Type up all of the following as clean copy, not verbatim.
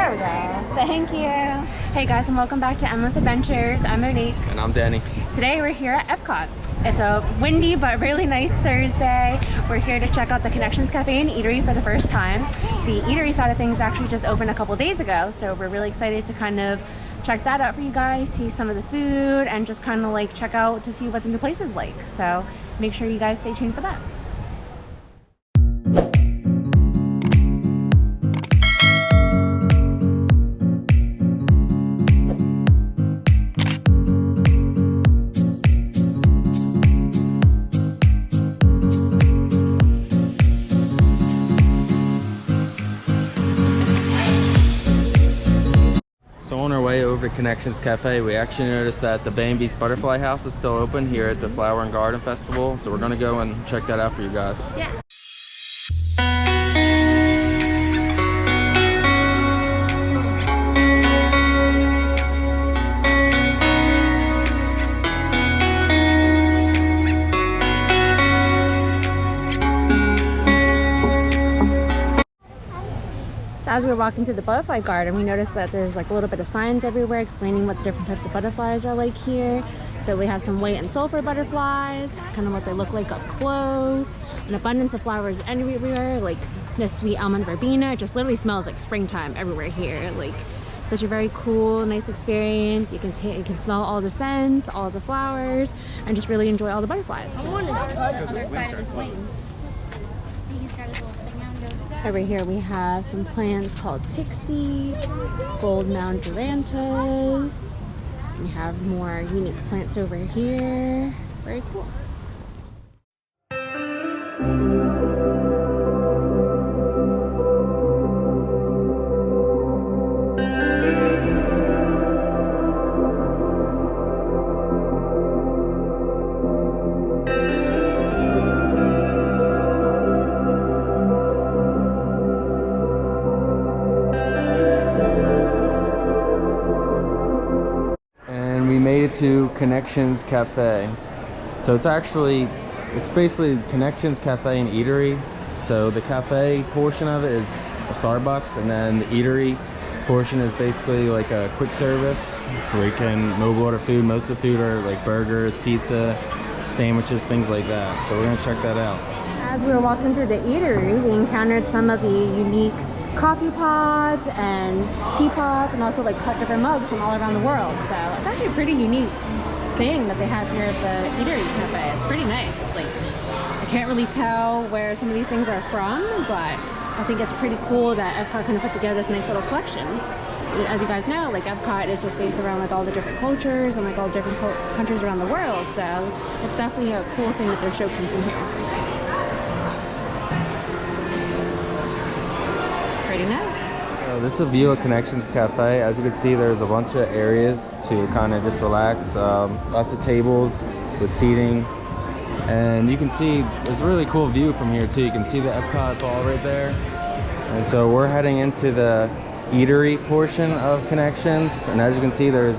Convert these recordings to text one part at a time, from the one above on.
There we go. Thank you. Hey guys, and welcome back to Endless Adventures. I'm Monique. And I'm Danny. Today we're here at Epcot. It's a windy but really nice Thursday. We're here to check out the Connections Café and Eatery for the first time. The eatery side of things actually just opened a couple days ago, so we're really excited to kind of check that out for you guys, see some of the food, and just kind of like check out to see what the new place is like. So make sure you guys stay tuned for that. So on our way over to Connections Cafe, we actually noticed that the Bambi's Butterfly House is still open here at the Flower and Garden Festival. So we're gonna go and check that out for you guys. Yeah. As we were walking through the butterfly garden, we noticed that there's like a little bit of signs everywhere explaining what the different types of butterflies are like here. So we have some white and sulfur butterflies. That's kind of what they look like up close. An abundance of flowers everywhere, like this sweet almond verbena. It just literally smells like springtime everywhere here. Like such a very cool, nice experience. You can smell all the scents, all the flowers, and just really enjoy all the butterflies. I want to the other side of his wings. See, he's got his little thing out. Over here we have some plants called Tixie, gold mound durantas. We have more unique plants over here. Very cool. To Connections Cafe. So it's basically Connections Cafe and Eatery. So the cafe portion of it is a Starbucks, and then the eatery portion is basically like a quick service where you can mobile order food. Most of the food are like burgers, pizza, sandwiches, things like that. So we're gonna check that out. As we were walking through the eatery, we encountered some of the unique coffee pods and teapots, and also like cut different mugs from all around the world. So it's actually a pretty unique thing that they have here at the Eatery Cafe. It's pretty nice. Like, I can't really tell where some of these things are from, but I think it's pretty cool that Epcot kind of put together this nice little collection. As you guys know, like Epcot is just based around like all the different cultures and like all different countries around the world. So it's definitely a cool thing that they're showcasing here. Pretty nice. This is a view of Connections Cafe. As you can see, there's a bunch of areas to kind of just relax. Lots of tables with seating. And you can see, there's a really cool view from here too. You can see the Epcot ball right there. And so we're heading into the eatery portion of Connections. And as you can see, there's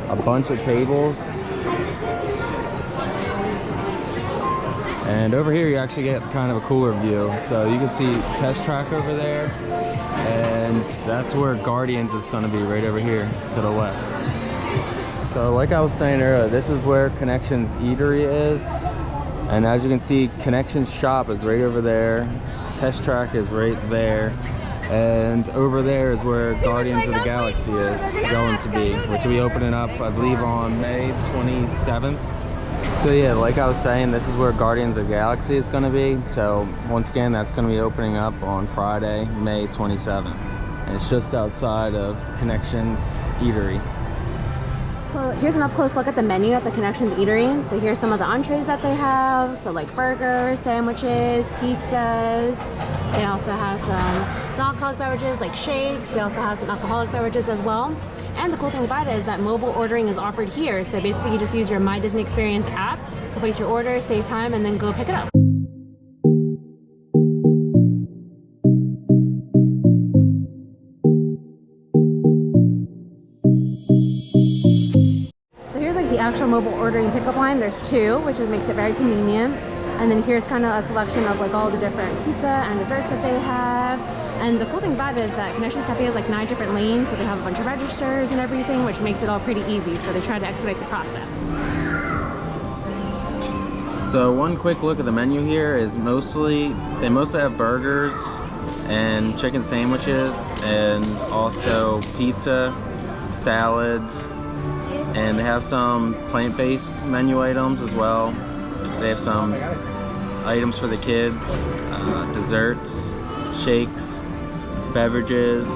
a bunch of tables. And over here, you actually get kind of a cooler view. So you can see Test Track over there. And that's where Guardians is going to be, right over here to the left. So like I was saying earlier, this is where Connections Eatery is. And as you can see, Connections Shop is right over there. Test Track is right there. And over there is where Guardians of the Galaxy is going to be, which will be opening up, I believe, on May 27th. So yeah, like I was saying, this is where Guardians of the Galaxy is going to be. So once again, that's going to be opening up on Friday, May 27th. And it's just outside of Connections Eatery. Well, here's an up-close look at the menu at the Connections Eatery. So here's some of the entrees that they have. So like burgers, sandwiches, pizzas. They also have some non-alcoholic beverages like shakes. They also have some alcoholic beverages as well. And the cool thing about it is that mobile ordering is offered here. So basically you just use your My Disney Experience app to place your order, save time, and then go pick it up. So here's like the actual mobile ordering pickup line. There's two, which makes it very convenient. And then here's kind of a selection of like all the different pizza and desserts that they have. And the cool thing about it is that Connections Café has like 9 different lanes, so they have a bunch of registers and everything, which makes it all pretty easy. So they try to expedite the process. So one quick look at the menu here is they mostly have burgers and chicken sandwiches and also pizza, salads, and they have some plant-based menu items as well. They have some items for the kids, desserts, shakes, beverages.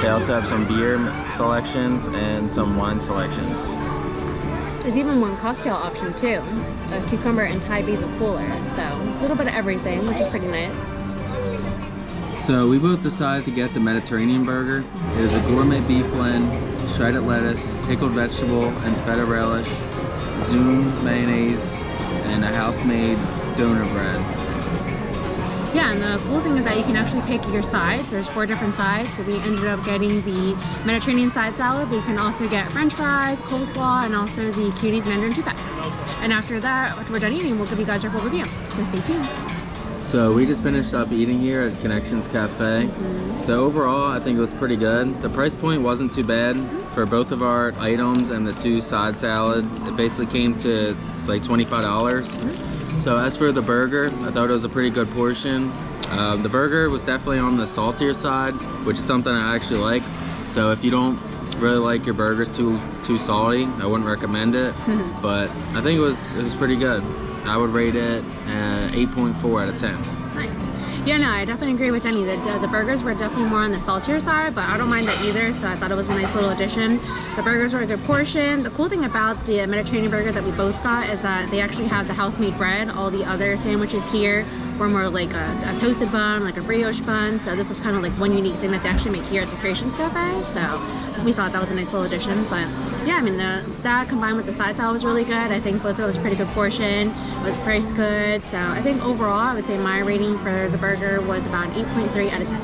They also have some beer selections and some wine selections. There's even one cocktail option too, a cucumber and Thai basil cooler. So a little bit of everything, which is pretty nice. So we both decided to get the Mediterranean burger. It is a gourmet beef blend, shredded lettuce, pickled vegetable, and feta relish, zoom mayonnaise, and a house-made donor bread. Yeah, and the cool thing is that you can actually pick your sides. There's 4 different sides, so we ended up getting the Mediterranean side salad, but you can also get french fries, coleslaw, and also the Cuties Mandarin 2-pack. And after that, after we're done eating, we'll give you guys our full review, so stay tuned. So we just finished up eating here at Connections Cafe. So overall, I think it was pretty good. The price point wasn't too bad for both of our items and the 2 side salad. It basically came to like $25. So as for the burger, I thought it was a pretty good portion. The burger was definitely on the saltier side, which is something I actually like. So if you don't really like your burgers too salty, I wouldn't recommend it. But I think it was pretty good. I would rate it 8.4 out of 10. Nice. Yeah, no, I definitely agree with Jenny. The burgers were definitely more on the saltier side, but I don't mind that either, so I thought it was a nice little addition. The burgers were a good portion. The cool thing about the Mediterranean burger that we both got is that they actually have the house-made bread. All the other sandwiches here were more like a toasted bun, like a brioche bun, so this was kind of like one unique thing that they actually make here at the Connections Cafe, so we thought that was a nice little addition. But yeah, I mean, that combined with the side salad was really good. I think both of it was a pretty good portion. It was priced good, so I think overall I would say my rating for the burger was about an 8.3 out of 10.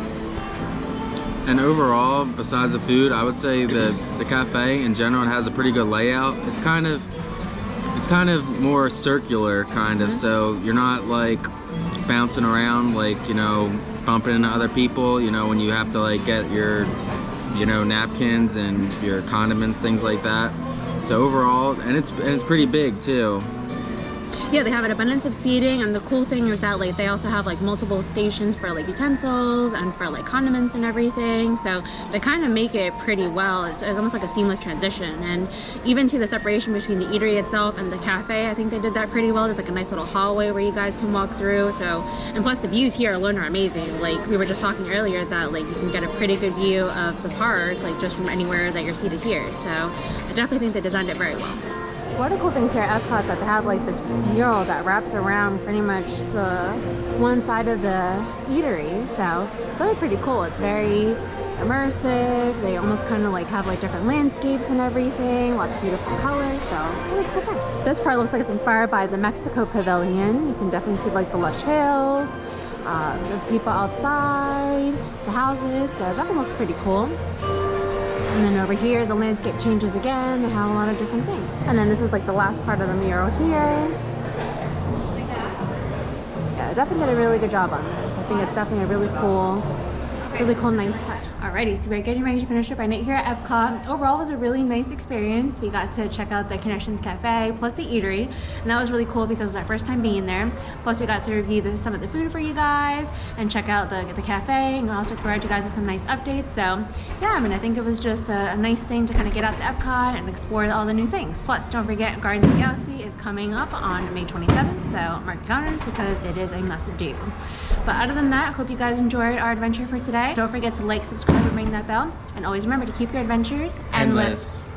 And overall, besides the food, I would say the cafe in general has a pretty good layout. It's kind of more circular, kind of, so you're not like bouncing around, like, you know, bumping into other people, you know, when you have to like get your, you know, napkins and your condiments, things like that. So overall, and it's pretty big too. Yeah, they have an abundance of seating, and the cool thing is that like they also have like multiple stations for like utensils and for like condiments and everything, so they kind of make it pretty well. It's almost like a seamless transition, and even to the separation between the eatery itself and the cafe, I think they did that pretty well. There's like a nice little hallway where you guys can walk through, so, and plus the views here alone are amazing. Like we were just talking earlier that like you can get a pretty good view of the park like just from anywhere that you're seated here, so I definitely think they designed it very well. One of the cool things here at Epcot is that they have like this mural that wraps around pretty much the one side of the eatery, so it's really pretty cool. It's very immersive. They almost kind of like have like different landscapes and everything, lots of beautiful colors, so really cool thing. This part looks like it's inspired by the Mexico Pavilion. You can definitely see like the lush hills, the people outside, the houses, so it definitely looks pretty cool. And then over here, the landscape changes again. They have a lot of different things. And then this is like the last part of the mural here. Yeah, definitely did a really good job on this. I think it's definitely a really cool, nice touch. Alrighty, so we're getting ready to finish up our night here at Epcot. Overall, it was a really nice experience. We got to check out the Connections Cafe plus the eatery, and that was really cool because it was our first time being there. Plus, we got to review some of the food for you guys and check out the cafe, and also provide you guys with some nice updates. So yeah, I mean, I think it was just a nice thing to kind of get out to Epcot and explore all the new things. Plus, don't forget, Guardians of the Galaxy is coming up on May 27th, so mark your calendars because it is a must-do. But other than that, I hope you guys enjoyed our adventure for today. Don't forget to like, subscribe, and ring that bell. And always remember to keep your adventures endless.